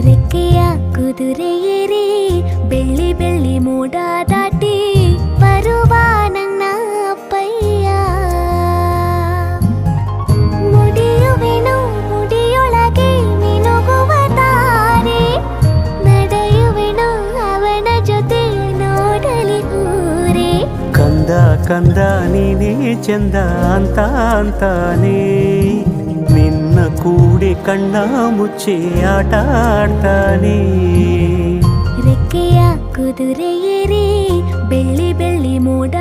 ರೆಕ್ಕೆಯ ಕುದುರೆ ಏರಿ ಬೆಳ್ಳಿ ಬೆಳ್ಳಿ ಮೋಡ ದಾಟಿ ಬರುವ ನನ್ನ ಅಪ್ಪಯ್ಯ. ಮುಡಿಯುವೆನು ಮುಡಿಯೊಳಗೆ ಮಿನುಗುವ ತಾರೆ, ನಡೆಯುವೆನು ಅವನ ಜೊತೆ ನೋಡಲಿ ಊರೇ. ಕಂದ ಕಂದ ನೀನೇ ಚಂದ ಅಂತ ಅಂತಾನೆ, ನಿನ್ನ ಕೂಡಿ ಕಣ್ಣ ಮುಚ್ಚಿ ಆಟ ಆಡ್ತಾನೆ. ರೆಕ್ಕೆಯ ಕುದುರೆ ಏರಿ ಬೆಳ್ಳಿ ಬೆಳ್ಳಿ ಮೋಡ